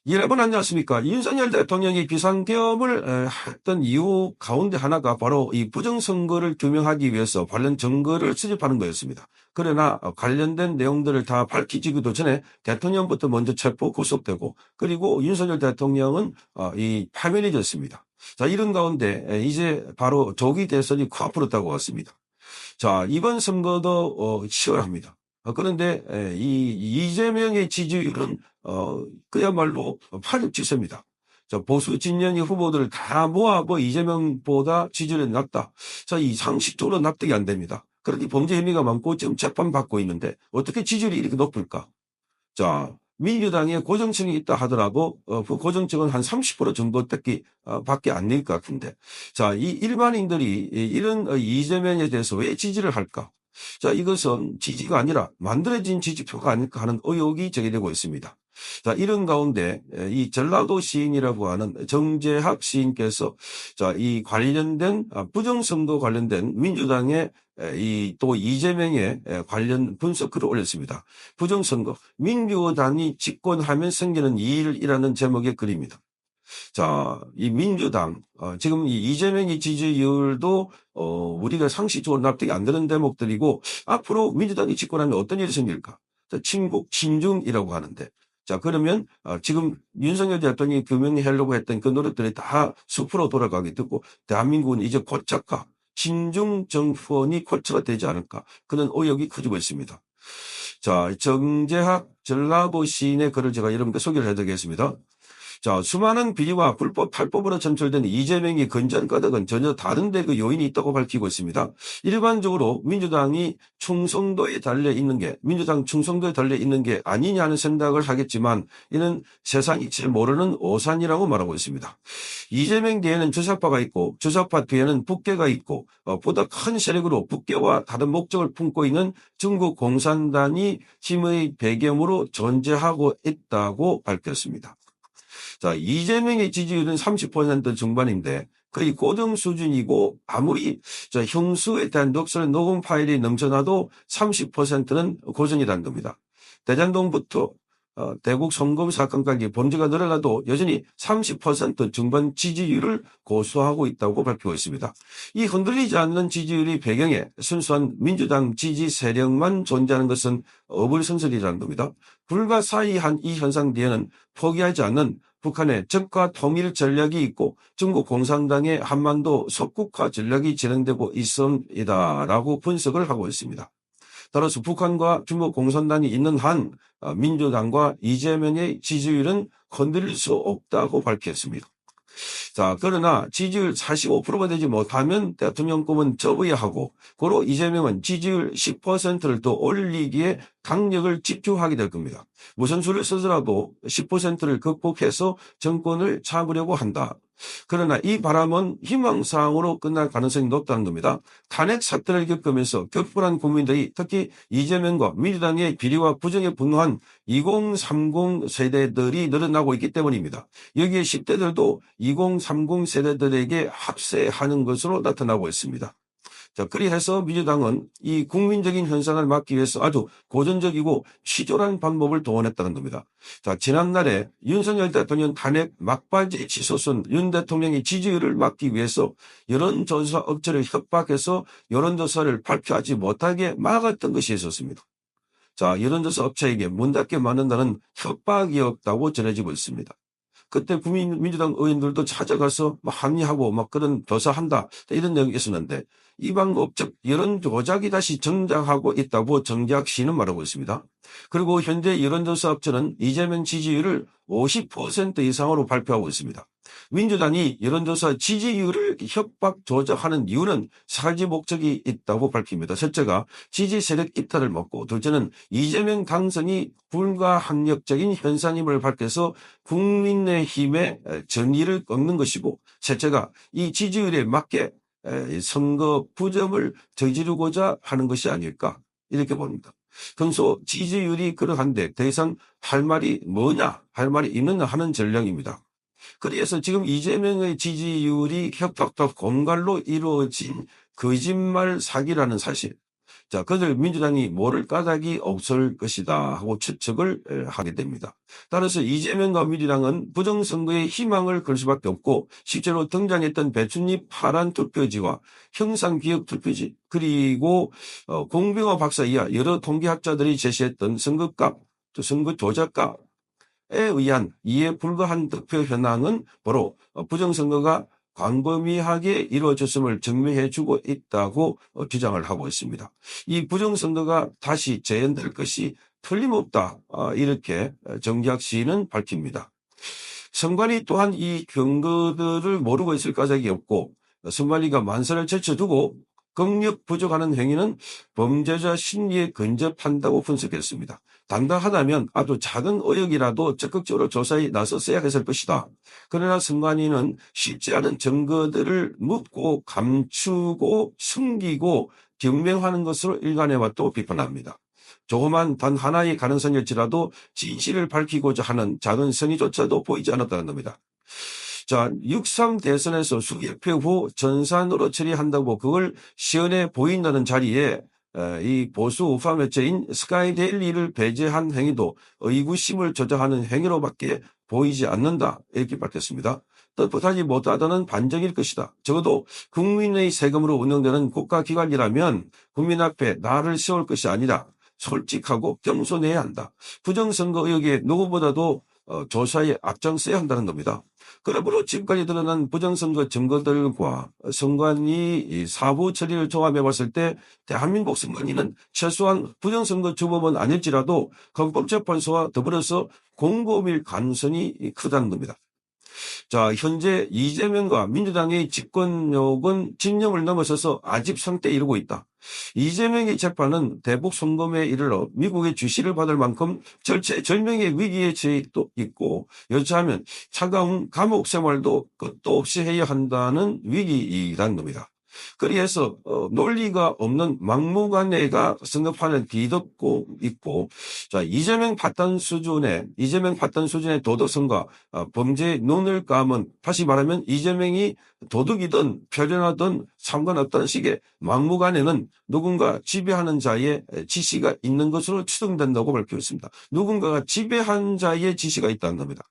여러분 안녕하십니까. 윤석열 대통령이 비상계엄을 했던 이유 가운데 하나가 바로 이 부정선거를 규명하기 위해서 관련 증거를 수집하는 거였습니다. 그러나 관련된 내용들을 다 밝히지기도 전에 대통령부터 먼저 체포 구속되고, 그리고 윤석열 대통령은 이 파면이 됐습니다. 자, 이런 가운데 이제 바로 조기 대선이 코앞으로 다가왔습니다. 자, 이번 선거도 치열합니다. 그런데 이 이재명의 지지율은 그야말로 파죽지세입니다. 자, 보수 진영의 후보들을 다 모아 이재명보다 지지율이 낮다. 자, 이 상식적으로 납득이 안 됩니다. 그렇게 범죄 혐의가 많고 지금 재판받고 있는데 어떻게 지지율이 이렇게 높을까? 자, 민주당에 고정층이 있다 하더라도 그 고정층은 한 30% 정도 밖에 안 될 것 같은데, 자, 이 일반인들이 이런 이재명에 대해서 왜 지지를 할까? 자, 이것은 지지가 아니라 만들어진 지지표가 아닐까 하는 의혹이 제기되고 있습니다. 자, 이런 가운데 이 전라도 시인이라고 하는 정재학 시인께서 자, 이 관련된 부정선거 관련된 민주당의 이 또 이재명의 관련 분석글을 올렸습니다. 부정선거, 민주당이 집권하면 생기는 일이라는 제목의 글입니다. 자, 이 민주당, 지금 이 이재명의 지지율도, 우리가 상식적으로 납득이 안 되는 대목들이고, 앞으로 민주당이 집권하면 어떤 일이 생길까? 자, 친북, 친중이라고 하는데, 자, 그러면, 지금 윤석열 대통령이 규명하려고 했던 그 노력들이 다 숲으로 돌아가게 되고, 대한민국은 이제 고착화, 친중 정권이 고착화 되지 않을까? 그런 의혹이 커지고 있습니다. 자, 정재학 전라도 시인의 글을 제가 여러분께 소개를 해드리겠습니다. 자, 수많은 비리와 불법 탈법으로 점철된 이재명이 건전 까닭은 전혀 다른데 그 요인이 있다고 밝히고 있습니다. 일반적으로 민주당이 충성도에 달려 있는 게, 민주당 충성도에 달려 있는 게 아니냐는 생각을 하겠지만, 이는 세상이 잘 모르는 오산이라고 말하고 있습니다. 이재명 뒤에는 주사파가 있고, 주사파 뒤에는 북계가 있고, 보다 큰 세력으로 북계와 다른 목적을 품고 있는 중국 공산당이 힘의 배경으로 존재하고 있다고 밝혔습니다. 자, 이재명의 지지율은 30% 중반인데 거의 고정 수준이고, 아무리 형수에 대한 녹음 파일이 넘쳐나도 30%는 고정이라는 겁니다. 대장동부터 대국 송금 사건까지 범죄가 늘어나도 여전히 30% 중반 지지율을 고수하고 있다고 밝히고 있습니다. 이 흔들리지 않는 지지율의 배경에 순수한 민주당 지지 세력만 존재하는 것은 어불성설이라는 겁니다. 불가사의한 이 현상 뒤에는 포기하지 않는 북한의 적과 통일 전략이 있고 중국 공산당의 한반도 속국화 전략이 진행되고 있습니다라고 분석을 하고 있습니다. 따라서 북한과 중국 공산당이 있는 한 민주당과 이재명의 지지율은 건드릴 수 없다고 밝혔습니다. 자, 그러나 지지율 45%가 되지 못하면 대통령 꿈은 접어야 하고, 고로 이재명은 지지율 10%를 더 올리기에 강력을 집중하게 될 겁니다. 무슨 수를 쓰더라도 10%를 극복해서 정권을 잡으려고 한다. 그러나 이 바람은 희망사항으로 끝날 가능성이 높다는 겁니다. 탄핵 사태를 겪으면서 격분한 국민들이 특히 이재명과 민주당의 비리와 부정에 분노한 2030 세대들이 늘어나고 있기 때문입니다. 여기에 10대들도 2030 세대들에게 합세하는 것으로 나타나고 있습니다. 자, 그리해서 민주당은 이 국민적인 현상을 막기 위해서 아주 고전적이고 치졸한 방법을 동원했다는 겁니다. 자, 지난날에 윤석열 대통령 탄핵 막바지 치솟은 윤 대통령의 지지율을 막기 위해서 여론조사 업체를 협박해서 여론조사를 발표하지 못하게 막았던 것이 있었습니다. 자, 여론조사 업체에게 문 닫게 만든다는 협박이었다고 전해지고 있습니다. 그때 민주당 의원들도 찾아가서 합의하고 그런 조사한다 이런 내용이 있었는데, 이 방법 즉 여론 조작이 다시 등장하고 있다고 정재학 씨는 말하고 있습니다. 그리고 현재 여론조사 업체는 이재명 지지율을 50% 이상으로 발표하고 있습니다. 민주당이 여론조사 지지율을 협박 조작하는 이유는 사지 목적이 있다고 밝힙니다. 첫째가 지지 세력 이탈을 먹고, 둘째는 이재명 당선이 불가항력적인 현상임을 밝혀서 국민의힘의 전의를 꺾는 것이고, 셋째가 이 지지율에 맞게 선거 부정을 저지르고자 하는 것이 아닐까 이렇게 봅니다. 평소 지지율이 그러한데 더 이상 할 말이 뭐냐, 할 말이 있느냐 하는 전략입니다. 그래서 지금 이재명의 지지율이 협박과 공갈로 이루어진 거짓말 사기라는 사실, 자, 그들 민주당이 모를 까닭이 없을 것이다 하고 추측을 하게 됩니다. 따라서 이재명과 민주당은 부정선거에 희망을 걸 수밖에 없고 실제로 등장했던 배춧잎 파란 투표지와 형상기억 투표지 그리고 공병호 박사 이하 여러 통계학자들이 제시했던 선거값, 또 선거 조작값에 의한 이해 불가한 득표 현황은 바로 부정선거가 광범위하게 이루어졌음을 증명해주고 있다고 주장을 하고 있습니다. 이 부정선거가 다시 재현될 것이 틀림없다 이렇게 정기학 시인은 밝힙니다. 선관위 또한 이 근거들을 모르고 있을 까닭이 없고 선관위가 만사를 제쳐두고 경력 부족하는 행위는 범죄자 심리에 근접한다고 분석했습니다. 당당하다면 아주 작은 의혹이라도 적극적으로 조사에 나섰어야 했을 것이다. 그러나 선관위는 쉽지 않은 증거들을 묻고 감추고 숨기고 경명하는 것으로 일관해왔다고 비판합니다. 조그만 단 하나의 가능성일지라도 진실을 밝히고자 하는 작은 선의조차도 보이지 않았다는 겁니다. 자, 6.3 대선에서 수개표 후 전산으로 처리한다고 그걸 시연해 보인다는 자리에 이 보수 우파 매체인 스카이데일리를 배제한 행위도 의구심을 조장하는 행위로밖에 보이지 않는다 이렇게 밝혔습니다. 떳떳하지 못하다는 반정일 것이다. 적어도 국민의 세금으로 운영되는 국가기관이라면 국민 앞에 나를 세울 것이 아니라 솔직하고 겸손해야 한다. 부정선거 의혹에 누구보다도 조사에 앞장서야 한다는 겁니다. 그러므로 지금까지 드러난 부정선거 증거들과 선관위 사부 처리를 종합해 봤을 때 대한민국 선관위는 최소한 부정선거 주범은 아닐지라도 헌법재판소와 더불어서 공범일 가능성이 크다는 겁니다. 자, 현재 이재명과 민주당의 집권력은 진영을 넘어서서 아집 상태에 이르고 있다. 이재명의 재판은 대북 송금에 이르러 미국의 주시를 받을 만큼 절체절명의 위기에 처해 있고 여차하면 차가운 감옥 생활도 끝도 없이 해야 한다는 위기이라는 겁니다. 그래서 논리가 없는 막무가내가 선거판을 뒤덮고 있고, 자, 이재명 파탄 수준의 도덕성과 범죄의 눈을 감은, 다시 말하면 이재명이 도둑이든 표련하든 상관없다는 식의 막무가내는 누군가 지배하는 자의 지시가 있는 것으로 추정된다고 밝혔습니다. 누군가가 지배한 자의 지시가 있다는 겁니다.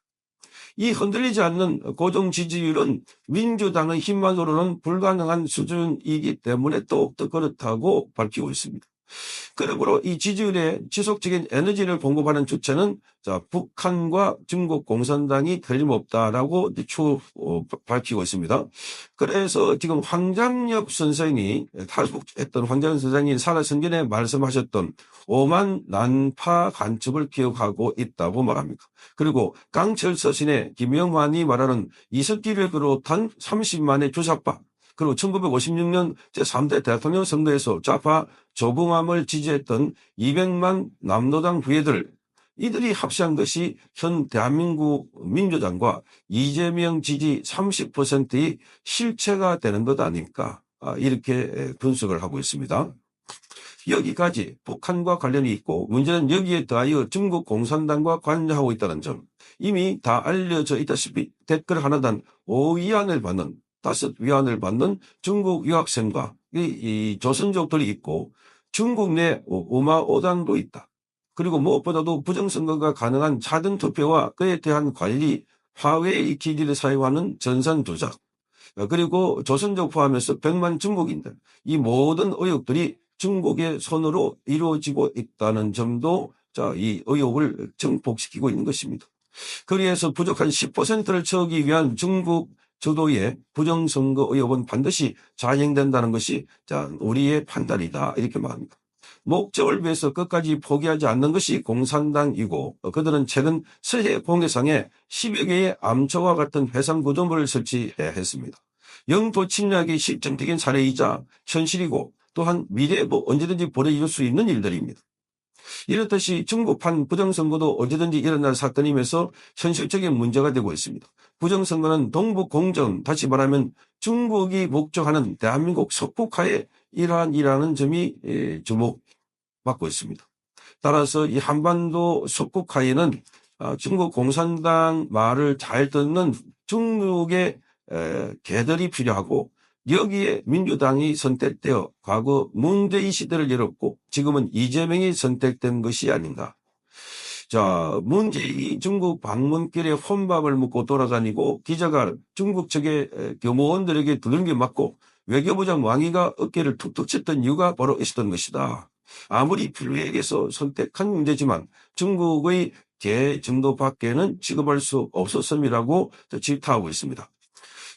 이 흔들리지 않는 고정 지지율은 민주당의 힘만으로는 불가능한 수준이기 때문에 더욱더 그렇다고 밝히고 있습니다. 그러므로 이 지지율에 지속적인 에너지를 공급하는 주체는 북한과 중국 공산당이 틀림없다라고 밝히고 있습니다. 그래서 지금 황장엽 선생이 탈북했던 황장엽 선생이 살아생전에 말씀하셨던 오만 난파 간첩을 기억하고 있다고 말합니다. 그리고 강철 서신의 김영환이 말하는 이석기를 비롯한 30만의 주사파, 그리고 1956년 제3대 대통령 선거에서 좌파 조봉암을 지지했던 200만 남노당 후예들, 이들이 합세한 것이 현 대한민국 민주당과 이재명 지지 30%의 실체가 되는 것 아닙니까? 이렇게 분석을 하고 있습니다. 여기까지 북한과 관련이 있고 문제는 여기에 더하여 중국 공산당과 관여하고 있다는 점, 이미 다 알려져 있다시피 댓글 하나당 5위안을 받는 5위안을 받는 중국 유학생과 이 조선족들이 있고 중국 내 오마오당도 있다. 그리고 무엇보다도 부정선거가 가능한 차등 투표와 그에 대한 관리, 화웨이 기기를 사용하는 전산 조작, 그리고 조선족 포함해서 100만 중국인들, 이 모든 의혹들이 중국의 손으로 이루어지고 있다는 점도 이 의혹을 증폭시키고 있는 것입니다. 그래서 부족한 10%를 채우기 위한 중국 주도의 부정선거 의혹은 반드시 자행된다는 것이 우리의 판단이다 이렇게 말합니다. 목적을 위해서 끝까지 포기하지 않는 것이 공산당이고 그들은 최근 서해 공해상에 10여 개의 암초와 같은 해상 구조물을 설치했습니다. 영토 침략이 실증적인 사례이자 현실이고 또한 미래에 언제든지 벌어질 수 있는 일들입니다. 이렇듯이 중국판 부정선거도 언제든지 일어날 사건이면서 현실적인 문제가 되고 있습니다. 부정선거는 동북공정, 다시 말하면 중국이 목적하는 대한민국 석국화의 일환이라는 점이 주목받고 있습니다. 따라서 이 한반도 석국화에는 중국 공산당 말을 잘 듣는 중국의 개들이 필요하고 여기에 민주당이 선택되어 과거 문재인 시대를 열었고 지금은 이재명이 선택된 것이 아닌가. 자, 문재인이 중국 방문길에 혼밥을 먹고 돌아다니고 기자가 중국 측의 교무원들에게 두들겨 맞고 외교부장 왕이가 어깨를 툭툭 쳤던 이유가 바로 있었던 것이다. 아무리 필요해서 선택한 문제지만 중국의 대정도 밖에는 취급할 수 없었음이라고 질타하고 있습니다.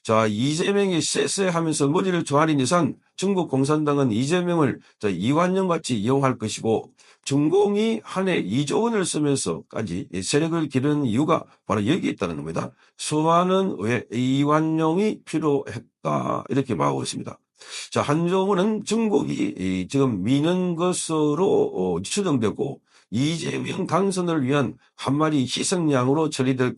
자, 이재명이 쎄쎄하면서 머리를 조아린 이상 중국 공산당은 이재명을 이완용 같이 이용할 것이고 중공이 한 해 2조 원을 쓰면서까지 세력을 기르는 이유가 바로 여기 있다는 겁니다. 수많은 왜 이완용이 필요했다 이렇게 말하고 있습니다. 자, 한정우는 중국이 지금 미는 것으로 추정되고 이재명 당선을 위한 한 마리 희생양으로 처리될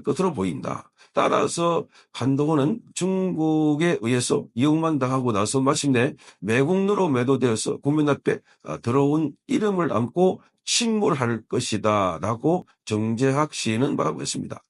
것으로 보인다. 따라서 한동훈은 중국에 의해서 이용만 당하고 나서 마침내 매국노로 매도되어서 국민 앞에 들어온 이름을 안고 침몰할 것이다 라고 정재학 시인은 말하고 있습니다.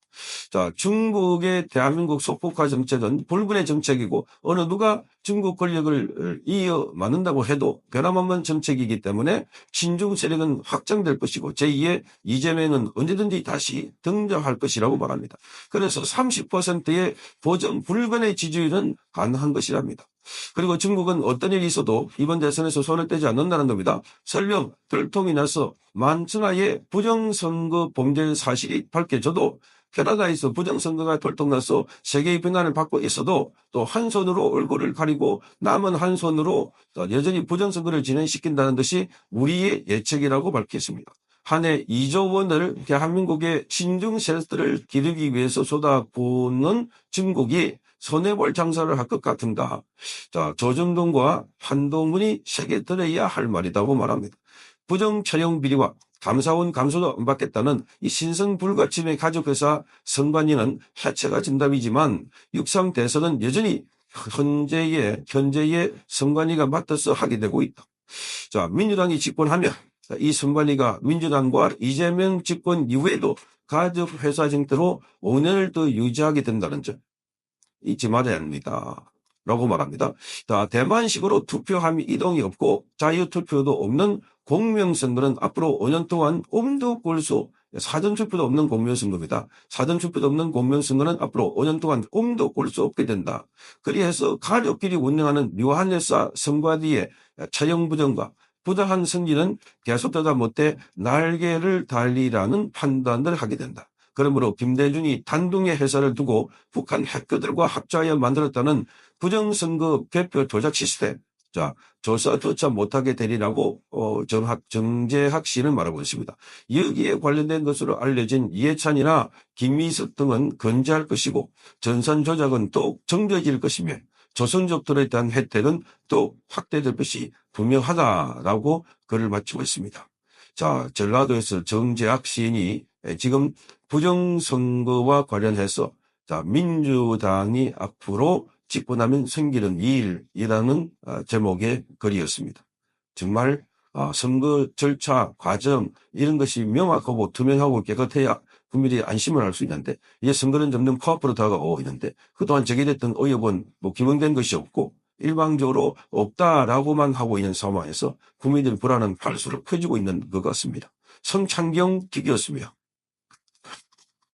자, 중국의 대한민국 소폭화 정책은 불군의 정책이고 어느 누가 중국 권력을 이어맞는다고 해도 변함없는 정책이기 때문에 친중 세력은 확장될 것이고 제2의 이재명은 언제든지 다시 등장할 것이라고 말합니다. 그래서 30%의 보정 불변의 지지율은 가능한 것이랍니다. 그리고 중국은 어떤 일이 있어도 이번 대선에서 손을 떼지 않는다는 겁니다. 설령 들통이 나서 만천하에 부정선거 범죄 사실이 밝혀져도 캐나다에서 부정선거가 돌통나서 세계의 비난을 받고 있어도 또 한 손으로 얼굴을 가리고 남은 한 손으로 여전히 부정선거를 진행시킨다는 것이 우리의 예측이라고 밝혔습니다. 한 해 2조 원을 대한민국의 친중 세력들을 기르기 위해서 쏟아부는 중국이 손해볼 장사를 할 것 같은가. 자, 조정동과 한동훈이 세게 들어야 할 말이라고 말합니다. 부정촬영 비리와 감사원 감소도 안 받겠다는 이 신성불가침의 가족회사 선관위는 해체가 정답이지만 육상 대선은 여전히 현재의 선관위가 맡아서 하게 되고 있다. 자, 민주당이 집권하면 이 선관위가 민주당과 이재명 집권 이후에도 가족회사 정대로 5년을 더 유지하게 된다는 점 잊지 말아야 합니다. 라고 말합니다. 자, 대만식으로 투표함이 이동이 없고 자유투표도 없는 공명선거는 앞으로 5년 동안 엄두 꼴수 사전투표도 없는 공명선거입니다. 사전투표도 없는 공명선거는 앞으로 5년 동안 엄두 꼴수 없게 된다. 그리해서 가족끼리 운영하는 묘한 회사 선관위의 처형부정과 부당한 승리는 계속되다 못해 날개를 달리라는 판단을 하게 된다. 그러므로 김대중이 단둥의 회사를 두고 북한 해커들과 합작하여 만들었다는 부정선거 개표 조작 시스템. 자, 조사조차 못하게 되리라고 정재학 씨는 말하고 있습니다. 여기에 관련된 것으로 알려진 이해찬이나 김미숙 등은 건재할 것이고 전산 조작은 또 정져질 것이며 조선족들에 대한 혜택은 또 확대될 것이 분명하다라고 글을 마치고 있습니다. 자, 전라도에서 정재학 시인이 지금 부정선거와 관련해서 자, 민주당이 앞으로 집권하면 생기는 일이라는 제목의 글이었습니다. 정말 선거 절차, 과정 이런 것이 명확하고 투명하고 깨끗해야 국민이 안심을 할 수 있는데 이제 선거는 점점 코앞으로 다가오고 있는데 그동안 제기됐던 의혹은 기명된 것이 없고 일방적으로 없다라고만 하고 있는 상황에서 국민들의 불안은 갈수록 커지고 있는 것 같습니다. 성창경 기기였습니다.